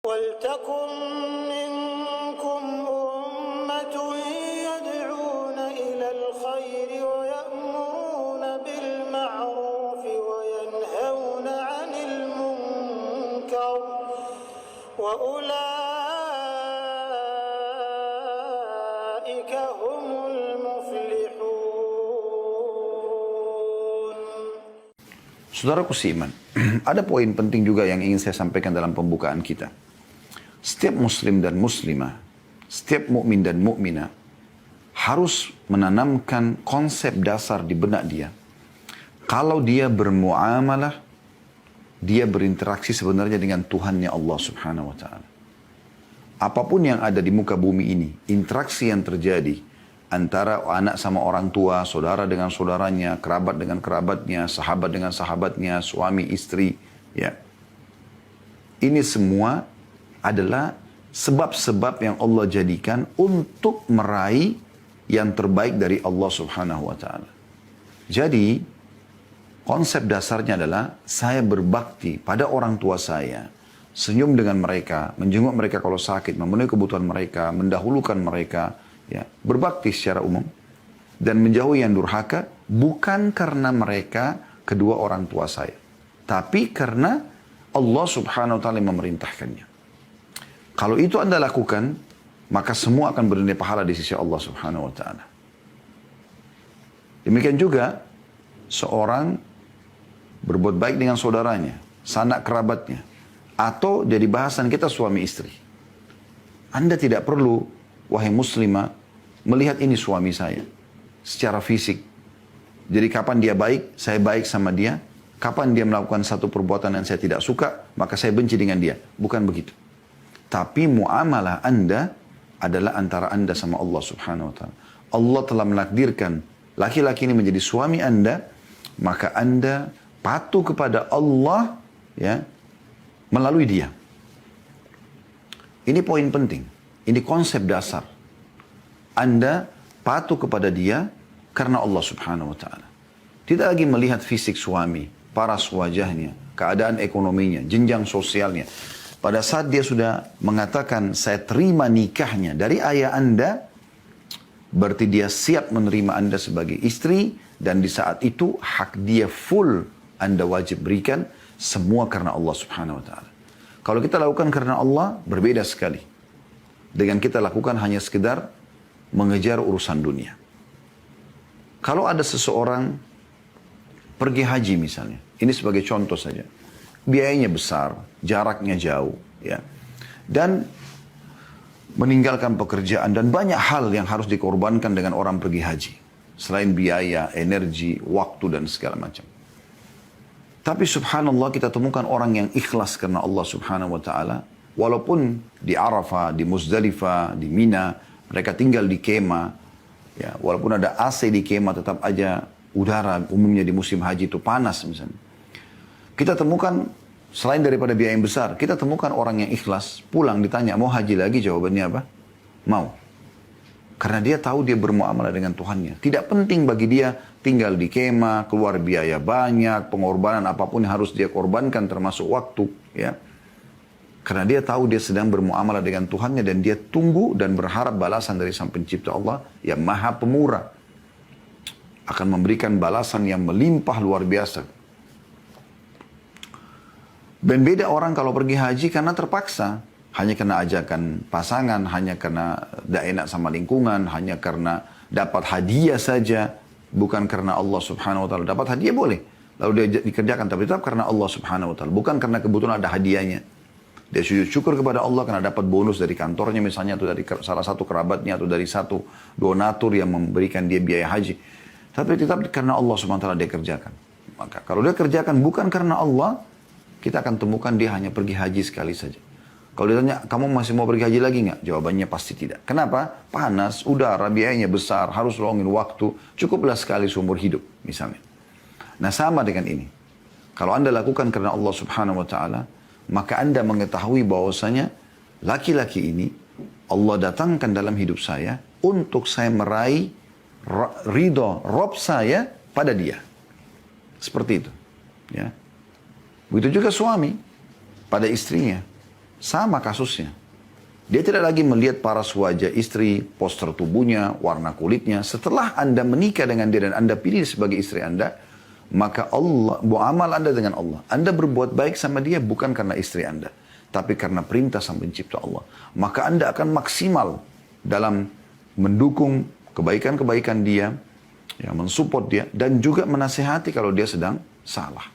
وَلْتَكُنْ مِنْكُمْ أُمَّةٌ يَدْعُونَ إِلَى الْخَيْرِ وَيَأْمُرُونَ بِالْمَعْرُوفِ وَيَنْهَوْنَ عَنِ الْمُنْكَرِ وَأُولَئِكَ هُمُ الْمُفْلِحُونَ. Saudaraku seiman, ada poin penting juga yang ingin saya sampaikan dalam pembukaan kita. Setiap muslim dan muslimah, setiap mukmin dan mukminah harus menanamkan konsep dasar di benak dia. Kalau dia bermuamalah, dia berinteraksi sebenarnya dengan Tuhannya Allah Subhanahu wa taala. Apapun yang ada di muka bumi ini, interaksi yang terjadi antara anak sama orang tua, saudara dengan saudaranya, kerabat dengan kerabatnya, sahabat dengan sahabatnya, suami istri, ya. Ini semua adalah sebab-sebab yang Allah jadikan untuk meraih yang terbaik dari Allah Subhanahu wa taala. Jadi, konsep dasarnya adalah saya berbakti pada orang tua saya, senyum dengan mereka, menjenguk mereka kalau sakit, memenuhi kebutuhan mereka, mendahulukan mereka, ya, berbakti secara umum dan menjauhi yang durhaka bukan karena mereka kedua orang tua saya, tapi karena Allah Subhanahu wa taala yang memerintahkannya. Kalau itu Anda lakukan, maka semua akan bernilai pahala di sisi Allah Subhanahu wa taala. Demikian juga seorang berbuat baik dengan saudaranya, sanak kerabatnya, atau jadi bahasan kita suami istri. Anda tidak perlu, wahai muslimah, melihat ini suami saya secara fisik. Jadi kapan dia baik, saya baik sama dia. Kapan dia melakukan satu perbuatan yang saya tidak suka, maka saya benci dengan dia. Bukan begitu. Tapi muamalah Anda adalah antara Anda sama Allah Subhanahu wa taala. Allah telah menakdirkan laki-laki ini menjadi suami Anda, maka Anda patuh kepada Allah, ya, melalui dia. Ini poin penting. Ini konsep dasar. Anda patuh kepada dia karena Allah Subhanahu wa taala. Tidak lagi melihat fisik suami, paras wajahnya, keadaan ekonominya, jenjang sosialnya. Pada saat dia sudah mengatakan saya terima nikahnya dari ayah Anda, berarti dia siap menerima Anda sebagai istri, dan di saat itu hak dia full Anda wajib berikan, semua karena Allah Subhanahu wa taala. Kalau kita lakukan karena Allah, berbeda sekali dengan kita lakukan hanya sekedar mengejar urusan dunia. Kalau ada seseorang pergi haji misalnya, ini sebagai contoh saja. Biayanya besar, jaraknya jauh, ya. Dan meninggalkan pekerjaan dan banyak hal yang harus dikorbankan dengan orang pergi haji. Selain biaya, energi, waktu dan segala macam. Tapi subhanallah kita temukan orang yang ikhlas karena Allah Subhanahu wa taala, walaupun di Arafah, di Muzdalifah, di Mina, mereka tinggal di kemah, ya, walaupun ada AC di kemah tetap aja udara umumnya di musim haji itu panas misalnya. Kita temukan, selain daripada biaya yang besar, kita temukan orang yang ikhlas, pulang ditanya, mau haji lagi? Jawabannya apa? Mau. Karena dia tahu dia bermuamalah dengan Tuhannya. Tidak penting bagi dia tinggal di kemah, keluar biaya banyak, pengorbanan apapun yang harus dia korbankan termasuk waktu. Ya. Karena dia tahu dia sedang bermuamalah dengan Tuhannya dan dia tunggu dan berharap balasan dari Sang Pencipta Allah yang Maha Pemurah. Akan memberikan balasan yang melimpah luar biasa. Dan beda orang kalau pergi haji karena terpaksa. Hanya karena ajakan pasangan, hanya karena tidak enak sama lingkungan, hanya karena dapat hadiah saja. Bukan karena Allah Subhanahu wa taala. Dapat hadiah boleh. Lalu dia dikerjakan, tapi tetap karena Allah Subhanahu wa taala. Bukan karena kebetulan ada hadiahnya. Dia sujud syukur kepada Allah karena dapat bonus dari kantornya misalnya, atau dari salah satu kerabatnya, atau dari satu donatur yang memberikan dia biaya haji. Tapi tetap karena Allah Subhanahu wa taala dia kerjakan. Maka kalau dia kerjakan bukan karena Allah, kita akan temukan dia hanya pergi haji sekali saja. Kalau ditanya, kamu masih mau pergi haji lagi nggak? Jawabannya pasti tidak. Kenapa? Panas, udara, biayanya besar, harus luangin waktu. Cukuplah sekali seumur hidup, misalnya. Nah, sama dengan ini. Kalau Anda lakukan karena Allah Subhanahu wa taala, maka Anda mengetahui bahwasanya laki-laki ini Allah datangkan dalam hidup saya untuk saya meraih ridho Rabb saya pada dia. Seperti itu. Ya. Begitu juga suami pada istrinya. sama kasusnya. Dia tidak lagi melihat paras wajah istri, postur tubuhnya, warna kulitnya. Setelah Anda menikah dengan dia dan Anda pilih sebagai istri Anda, maka Allah, muamal Anda dengan Allah. Anda berbuat baik sama dia bukan karena istri Anda, tapi karena perintah sang pencipta Allah. Maka Anda akan maksimal dalam mendukung kebaikan-kebaikan dia, ya, mensupport dia, dan juga menasihati kalau dia sedang salah.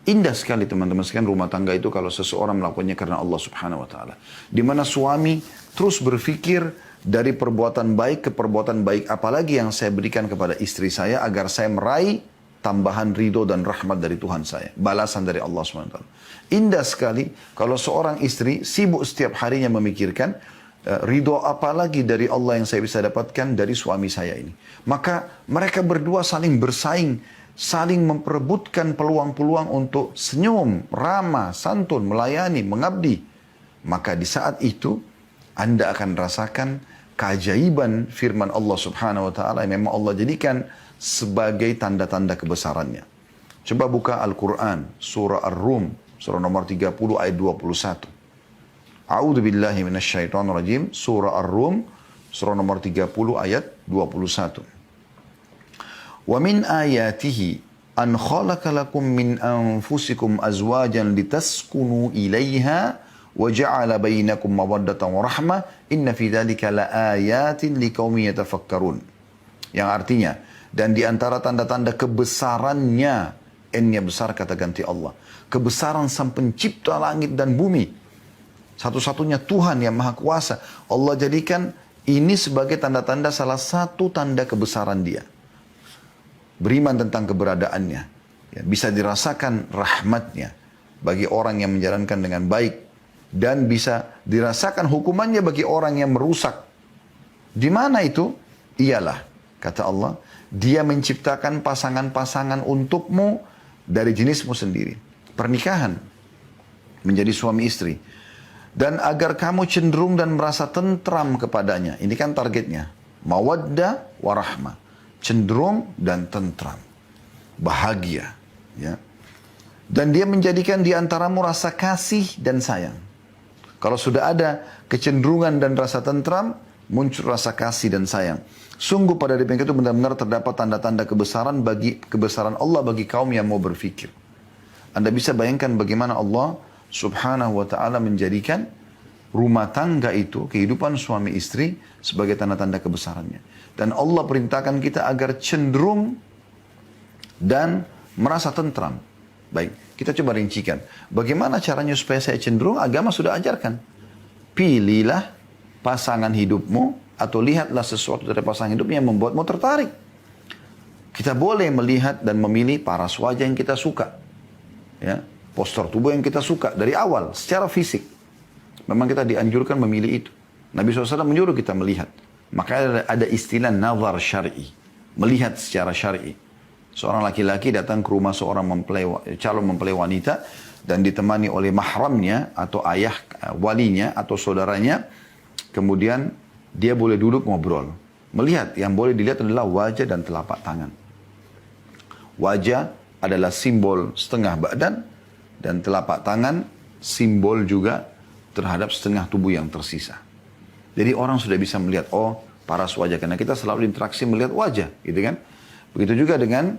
Indah sekali teman-teman sekalian rumah tangga itu kalau seseorang melakukannya karena Allah Subhanahu wa taala. Di mana suami terus berpikir dari perbuatan baik ke perbuatan baik apalagi yang saya berikan kepada istri saya agar saya meraih tambahan ridho dan rahmat dari Tuhan saya, balasan dari Allah Subhanahu wa taala. Indah sekali kalau seorang istri sibuk setiap harinya memikirkan ridho apa lagi dari Allah yang saya bisa dapatkan dari suami saya ini. Maka mereka berdua saling bersaing, saling memperebutkan peluang-peluang untuk senyum, ramah, santun, melayani, mengabdi. Maka di saat itu Anda akan rasakan keajaiban firman Allah Subhanahu wa taala yang memang Allah jadikan sebagai tanda-tanda kebesarannya. Coba buka Al-Qur'an surah Ar-Rum, surah nomor 30 ayat 21. A'udzu billahi minasyaitonir rajim, surah Ar-Rum, surah nomor 30 ayat 21. Wa min ayatihi an khalaqa lakum min anfusikum azwajan litaskunu ilaiha wa ja'ala bainakum mawaddatan wa rahmah inna fi dzalika laayatin liqaumin yatafakkarun. Yang artinya, dan di antara tanda-tanda kebesarannya, N-nya besar kata ganti Allah, kebesaran sang pencipta langit dan bumi, satu-satunya Tuhan yang maha kuasa, Allah jadikan ini sebagai tanda-tanda, salah satu tanda kebesaran dia. Beriman tentang keberadaannya, ya, bisa dirasakan rahmatnya bagi orang yang menjalankan dengan baik, dan bisa dirasakan hukumannya bagi orang yang merusak. Di mana itu? Ialah, kata Allah, dia menciptakan pasangan-pasangan untukmu dari jenismu sendiri. Pernikahan menjadi suami istri. Dan agar kamu cenderung dan merasa tentram kepadanya. Ini kan targetnya. Mawaddah warahmah. Cenderung dan tentram. Bahagia. Ya. Dan dia menjadikan di antaramu rasa kasih dan sayang. Kalau sudah ada kecenderungan dan rasa tentram, muncul rasa kasih dan sayang. Sungguh pada demikian itu benar-benar terdapat tanda-tanda kebesaran Allah bagi kaum yang mau berfikir. Anda bisa bayangkan bagaimana Allah Subhanahu wa ta'ala menjadikan rumah tangga itu, kehidupan suami istri sebagai tanda-tanda kebesarannya. Dan Allah perintahkan kita agar cenderung dan merasa tentram. Baik, kita coba rincikan. Bagaimana caranya supaya saya cenderung? Agama sudah ajarkan. Pilihlah pasangan hidupmu atau lihatlah sesuatu dari pasangan hidupmu yang membuatmu tertarik. Kita boleh melihat dan memilih paras wajah yang kita suka. Ya, postur tubuh yang kita suka dari awal, secara fisik. Memang kita dianjurkan memilih itu. Nabi SAW menyuruh kita melihat. Maka ada istilah nazar syar'i. Melihat secara syar'i. Seorang laki-laki datang ke rumah seorang calon mempelai wanita dan ditemani oleh mahramnya atau ayah walinya atau saudaranya. Kemudian dia boleh duduk ngobrol. Melihat, yang boleh dilihat adalah wajah dan telapak tangan. Wajah adalah simbol setengah badan dan telapak tangan simbol juga terhadap setengah tubuh yang tersisa. Jadi orang sudah bisa melihat, oh paras wajah, karena kita selalu interaksi melihat wajah, gitu kan. Begitu juga dengan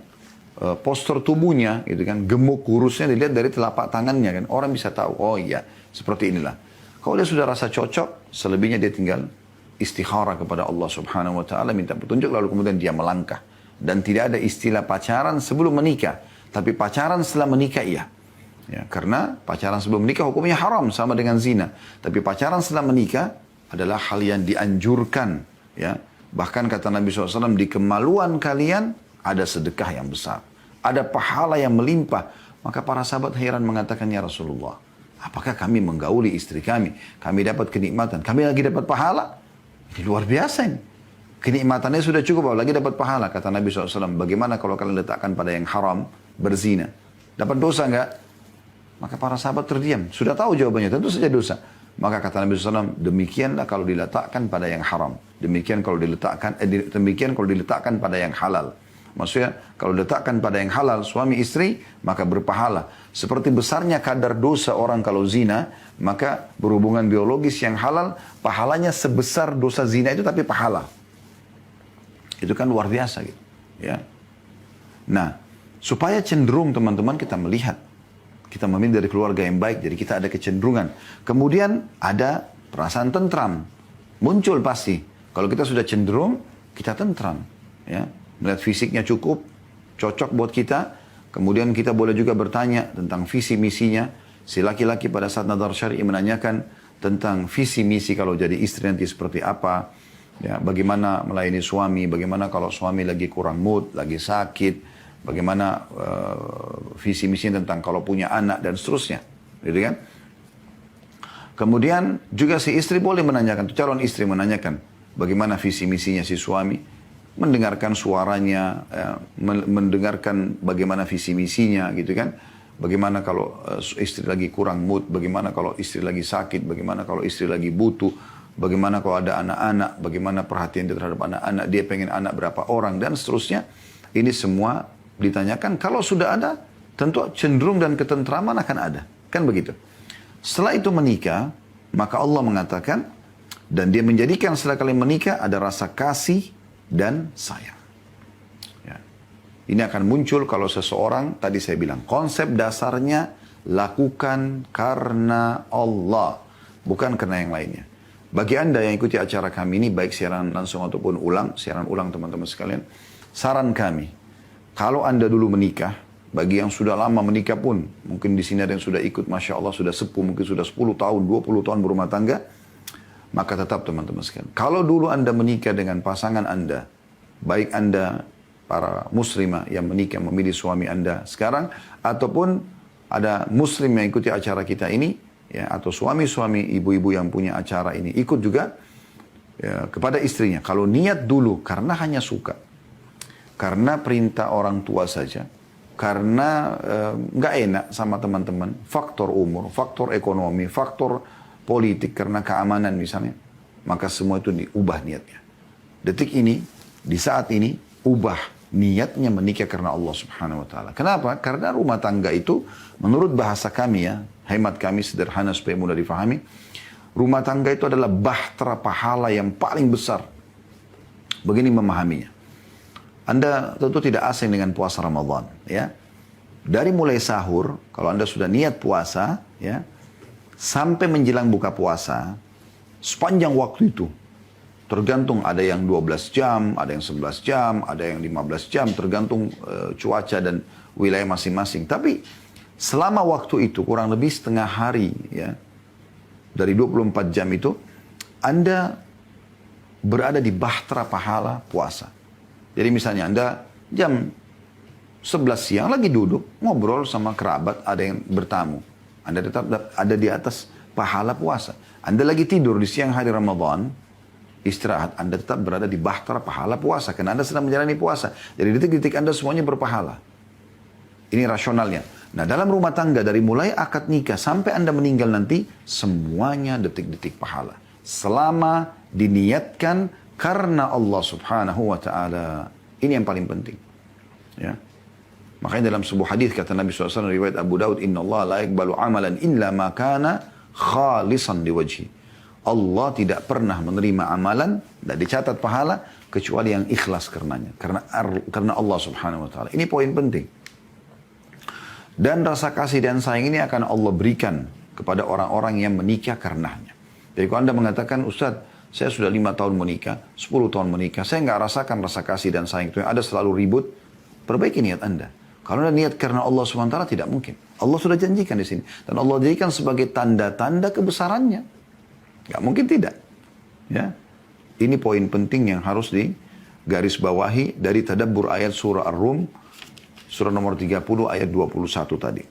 postur tubuhnya, gitu kan, gemuk kurusnya dilihat dari telapak tangannya kan. Orang bisa tahu, oh iya, seperti inilah. Kalau dia sudah rasa cocok, selebihnya dia tinggal istikharah kepada Allah Subhanahu wa taala, minta petunjuk, lalu kemudian dia melangkah. Dan tidak ada istilah pacaran sebelum menikah, tapi pacaran setelah menikah iya. Ya, karena pacaran sebelum menikah hukumnya haram sama dengan zina. Tapi pacaran setelah menikah adalah hal yang dianjurkan. Ya. Bahkan kata Nabi SAW, di kemaluan kalian ada sedekah yang besar. Ada pahala yang melimpah. Maka para sahabat heran mengatakan, ya Rasulullah, apakah kami menggauli istri kami? Kami dapat kenikmatan. Kami lagi dapat pahala? Ini luar biasa ini. Kenikmatannya sudah cukup, lagi dapat pahala. Kata Nabi SAW, bagaimana kalau kalian letakkan pada yang haram, berzina? Dapat dosa enggak? Maka para sahabat terdiam. Sudah tahu jawabannya, tentu saja dosa. Maka kata Nabi SAW, demikianlah kalau diletakkan pada yang haram. Demikian kalau diletakkan pada yang halal. Maksudnya kalau letakkan pada yang halal suami istri, maka berpahala. Seperti besarnya kadar dosa orang kalau zina, maka berhubungan biologis yang halal, pahalanya sebesar dosa zina itu tapi pahala. Itu kan luar biasa gitu. Ya. Nah, supaya cenderung teman-teman kita melihat, kita memilih dari keluarga yang baik, jadi kita ada kecenderungan. Kemudian ada perasaan tentram, muncul pasti. Kalau kita sudah cenderung, kita tentram. Ya. Melihat fisiknya cukup, cocok buat kita. Kemudian kita boleh juga bertanya tentang visi misinya. Si laki-laki pada saat nadar syar'i menanyakan tentang visi misi kalau jadi istri nanti seperti apa. Ya, bagaimana melayani suami, bagaimana kalau suami lagi kurang mood, lagi sakit. Bagaimana visi misinya tentang kalau punya anak dan seterusnya. Gitu kan? Kemudian juga si istri boleh menanyakan, calon istri menanyakan bagaimana visi misinya si suami. Mendengarkan suaranya, mendengarkan bagaimana visi misinya gitu kan. Bagaimana kalau istri lagi kurang mood, bagaimana kalau istri lagi sakit, bagaimana kalau istri lagi butuh, bagaimana kalau ada anak-anak, bagaimana perhatian dia terhadap anak-anak, dia pengen anak berapa orang dan seterusnya. Ini semua ditanyakan. Kalau sudah ada, tentu cenderung dan ketentraman akan ada. Kan begitu. Setelah itu menikah, maka Allah mengatakan, dan dia menjadikan setelah kalian menikah ada rasa kasih dan sayang. Ya. Ini akan muncul kalau seseorang, tadi saya bilang, konsep dasarnya lakukan karena Allah, bukan karena yang lainnya. Bagi Anda yang ikuti acara kami ini, baik siaran langsung ataupun siaran ulang teman-teman sekalian, saran kami, kalau Anda dulu menikah, bagi yang sudah lama menikah pun, mungkin di sini ada yang sudah ikut, Masya Allah, sudah sepuh, mungkin sudah 10 tahun, 20 tahun berumah tangga, maka tetap teman-teman sekalian. Kalau dulu Anda menikah dengan pasangan Anda, baik Anda para muslimah yang menikah memilih suami Anda sekarang, ataupun ada muslim yang ikuti acara kita ini, ya, atau suami-suami ibu-ibu yang punya acara ini ikut juga ya, kepada istrinya. Kalau niat dulu karena hanya suka, karena perintah orang tua saja, karena nggak enak sama teman-teman, faktor umur, faktor ekonomi, faktor politik, karena keamanan misalnya, maka semua itu diubah niatnya. Detik ini, di saat ini, ubah niatnya menikah karena Allah Subhanahu wa Ta'ala. Kenapa? Karena rumah tangga itu, menurut bahasa kami ya, hemat kami sederhana supaya mudah difahami, rumah tangga itu adalah bahtera pahala yang paling besar. Begini memahaminya. Anda tentu tidak asing dengan puasa Ramadan, ya. Dari mulai sahur, kalau Anda sudah niat puasa, ya, sampai menjelang buka puasa, sepanjang waktu itu, tergantung ada yang 12 jam, ada yang 11 jam, ada yang 15 jam, tergantung cuaca dan wilayah masing-masing. Tapi selama waktu itu, kurang lebih setengah hari, ya, dari 24 jam itu, Anda berada di bahtera pahala puasa. Jadi misalnya Anda jam 11 siang lagi duduk, ngobrol sama kerabat, ada yang bertamu. Anda tetap ada di atas pahala puasa. Anda lagi tidur di siang hari Ramadan, istirahat, Anda tetap berada di bahtera pahala puasa. Karena Anda sedang menjalani puasa. Jadi detik-detik Anda semuanya berpahala. Ini rasionalnya. Nah, dalam rumah tangga dari mulai akad nikah sampai Anda meninggal nanti, semuanya detik-detik pahala. Selama diniatkan karena Allah Subhanahu wa Ta'ala. Ini yang paling penting. Ya. Makanya dalam sebuah hadis kata Nabi SAW riwayat Abu Daud, Inna Allah la yakbalu amalan illa ma kana khalisan liwajhi. Allah tidak pernah menerima amalan dan dicatat pahala kecuali yang ikhlas karenanya. Karena Allah Subhanahu wa Ta'ala. Ini poin penting. Dan rasa kasih dan sayang ini akan Allah berikan kepada orang-orang yang menikah karenanya. Jadi kalau Anda mengatakan, Ustaz, saya sudah 5 tahun menikah, 10 tahun menikah, saya nggak rasakan rasa kasih dan sayang itu, yang ada selalu ribut, perbaiki niat Anda. Kalau Anda niat karena Allah SWT tidak mungkin. Allah sudah janjikan di sini. Dan Allah jadikan sebagai tanda-tanda kebesarannya. Gak mungkin tidak. Ya. Ini poin penting yang harus digarisbawahi dari tadabbur ayat surah Ar-Rum. Surah nomor 30 ayat 21 tadi.